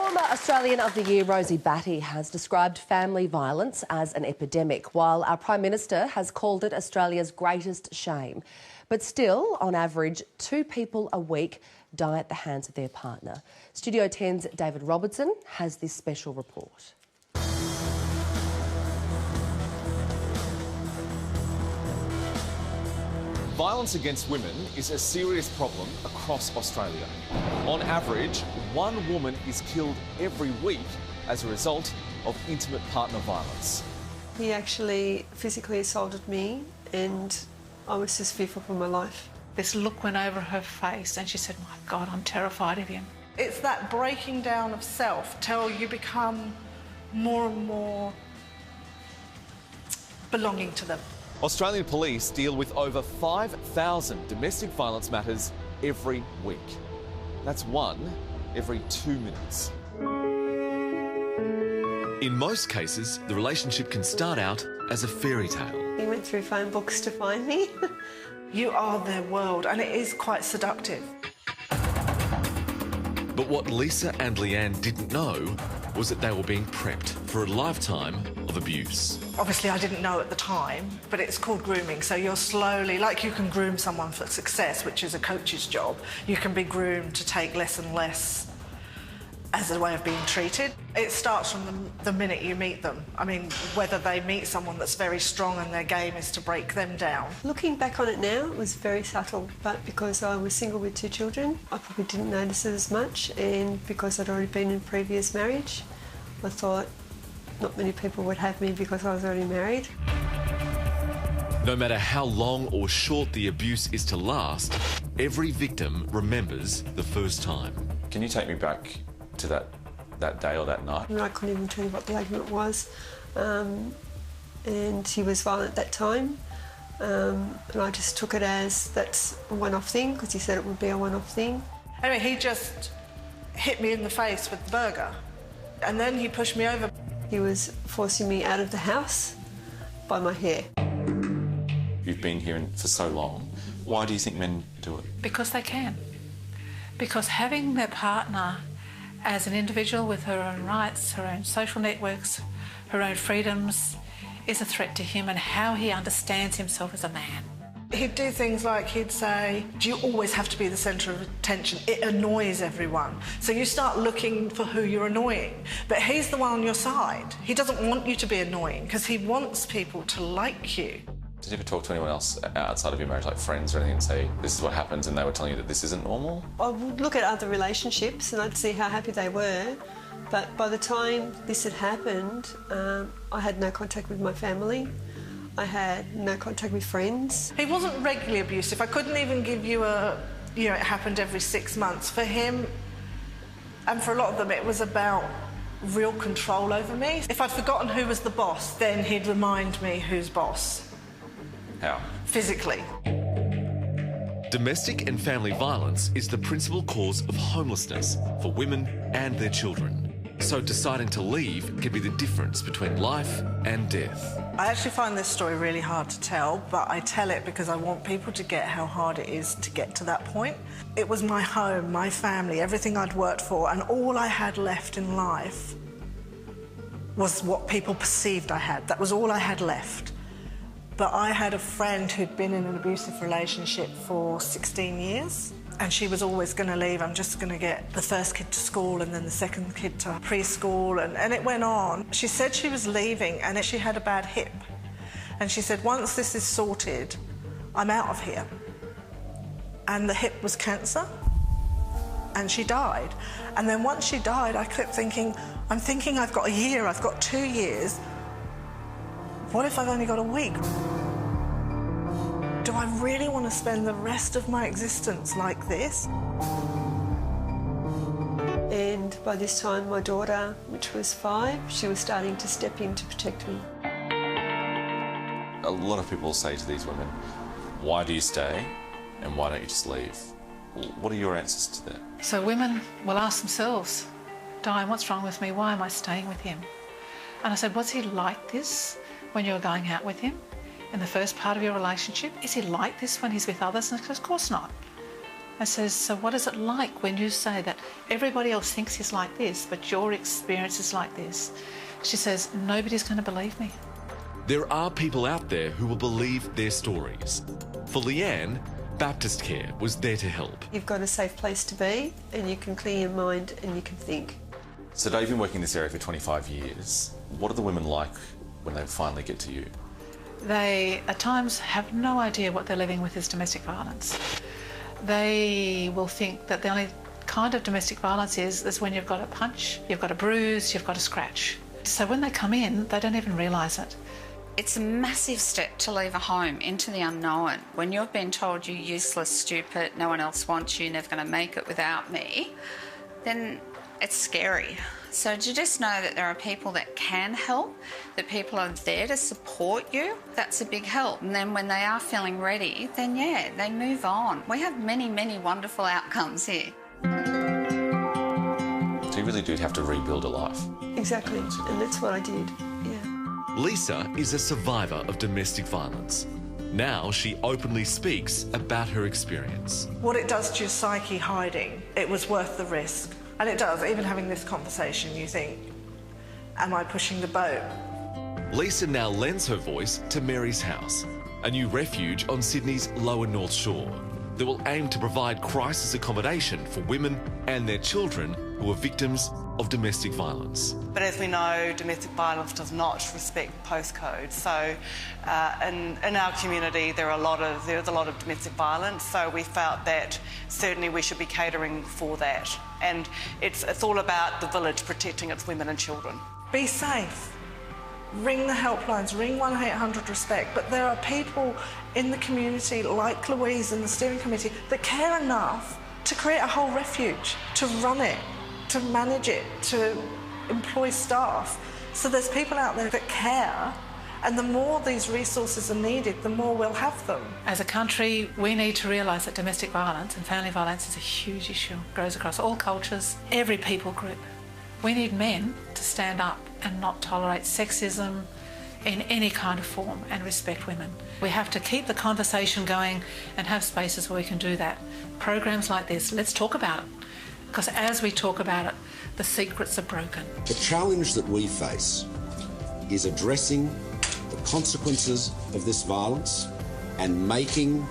Former Australian of the Year Rosie Batty has described family violence as an epidemic, while our Prime Minister has called it Australia's greatest shame. But still, on average, 2 people a week die at the hands of their partner. Studio 10's David Robertson has this special report. Violence against women is a serious problem across Australia. On average, 1 woman is killed every week as a result of intimate partner violence. He actually physically assaulted me and I was just fearful for my life. This look went over her face and she said, "My God, I'm terrified of him." It's that breaking down of self till you become more and more belonging to them. Australian police deal with over 5,000 domestic violence matters every week. That's 1 every 2 minutes. In most cases, the relationship can start out as a fairy tale. He went through phone books to find me. You are their world, and it is quite seductive. But what Lisa and Leanne didn't know was that they were being prepped for a lifetime of abuse. Obviously, I didn't know at the time, but it's called grooming. So you're slowly, like you can groom someone for success, which is a coach's job, you can be groomed to take less and less as a way of being treated. It starts from the minute you meet them. I mean, whether they meet someone that's very strong and their game is to break them down. Looking back on it now, it was very subtle, but because I was single with 2 children, I probably didn't notice it as much, and because I'd already been in a previous marriage, I thought not many people would have me because I was already married. No matter how long or short the abuse is to last, every victim remembers the first time. Can you take me back to that day or that night? I couldn't even tell you what the argument was, and he was violent at that time, and I just took it as that's a one-off thing because he said it would be a one-off thing. Anyway, he just hit me in the face with the burger, and then he pushed me over. He was forcing me out of the house by my hair. You've been here for so long. Why do you think men do it? Because they can. Because having their partner as an individual with her own rights, her own social networks, her own freedoms, is a threat to him and how he understands himself as a man. He'd do things like he'd say, "Do you always have to be the centre of attention? It annoys everyone." So you start looking for who you're annoying. But he's the one on your side. He doesn't want you to be annoying because he wants people to like you. Did you ever talk to anyone else outside of your marriage, like friends or anything, and say, "This is what happens," and they were telling you that this isn't normal? I would look at other relationships and I'd see how happy they were, but by the time this had happened, I had no contact with my family. I had no contact with friends. He wasn't regularly abusive. I couldn't even give you it happened every 6 months. For him, and for a lot of them, it was about real control over me. If I'd forgotten who was the boss, then he'd remind me who's boss. How? Physically. Domestic and family violence is the principal cause of homelessness for women and their children. So deciding to leave can be the difference between life and death. I actually find this story really hard to tell, but I tell it because I want people to get how hard it is to get to that point. It was my home, my family, everything I'd worked for, and all I had left in life was what people perceived I had. That was all I had left. But I had a friend who'd been in an abusive relationship for 16 years, and she was always going to leave. I'm just going to get the first kid to school and then the second kid to preschool, and it went on. She said she was leaving and she had a bad hip. And she said, "Once this is sorted, I'm out of here." And the hip was cancer, and she died. And then once she died, I kept thinking, I'm thinking I've got a year, I've got 2 years. What if I've only got a week? Do I really want to spend the rest of my existence like this? And by this time, my daughter, which was 5, she was starting to step in to protect me. A lot of people say to these women, "Why do you stay and why don't you just leave?" What are your answers to that? So women will ask themselves, "Diane, what's wrong with me? Why am I staying with him?" And I said, "Was he like this when you were going out with him in the first part of your relationship? Is he like this when he's with others?" And of course not. I says, so what is it like when you say that everybody else thinks he's like this, but your experience is like this? She says, nobody's going to believe me. There are people out there who will believe their stories. For Leanne, Baptist Care was there to help. You've got a safe place to be and you can clear your mind and you can think. So Dave, you've been working in this area for 25 years. What are the women like when they finally get to you? They, at times, have no idea what they're living with is domestic violence. They will think that the only kind of domestic violence is when you've got a punch, you've got a bruise, you've got a scratch. So when they come in, they don't even realise it. It's a massive step to leave a home into the unknown. When you've been told you're useless, stupid, no one else wants you, never going to make it without me, then it's scary. So to just know that there are people that can help, that people are there to support you, that's a big help. And then when they are feeling ready, then yeah, they move on. We have many, many wonderful outcomes here. So you really do have to rebuild a life. Exactly, and that's what I did, yeah. Lisa is a survivor of domestic violence. Now she openly speaks about her experience. What it does to your psyche hiding, it was worth the risk. And it does, even having this conversation, you think, am I pushing the boat? Lisa now lends her voice to Mary's House, a new refuge on Sydney's lower North Shore that will aim to provide crisis accommodation for women and their children who are victims of domestic violence. But as we know, domestic violence does not respect postcode. So in our community, there is a lot of domestic violence. So we felt that certainly we should be catering for that. And it's all about the village protecting its women and children. Be safe. Ring the helplines, ring 1-800-RESPECT. But there are people in the community, like Louise and the steering committee, that care enough to create a whole refuge, to run it, to manage it, to employ staff. So there's people out there that care, and the more these resources are needed, the more we'll have them. As a country, we need to realise that domestic violence and family violence is a huge issue. It grows across all cultures, every people group. We need men to stand up and not tolerate sexism in any kind of form and respect women. We have to keep the conversation going and have spaces where we can do that. Programs like this, let's talk about it. Because as we talk about it, the secrets are broken. The challenge that we face is addressing the consequences of this violence and making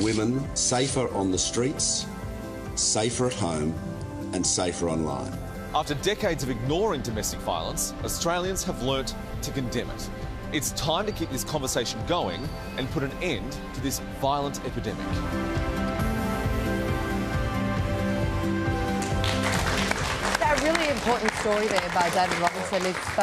women safer on the streets, safer at home, and safer online. After decades of ignoring domestic violence, Australians have learnt to condemn it. It's time to keep this conversation going and put an end to this violent epidemic. A really important story there by David Robinson. If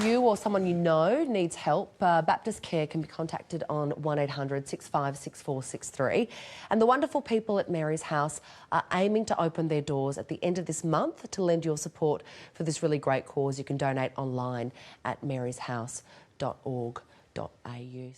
you or someone you know needs help, Baptist Care can be contacted on 1-800-656463. And the wonderful people at Mary's House are aiming to open their doors at the end of this month to lend your support for this really great cause. You can donate online at maryshouse.org.au.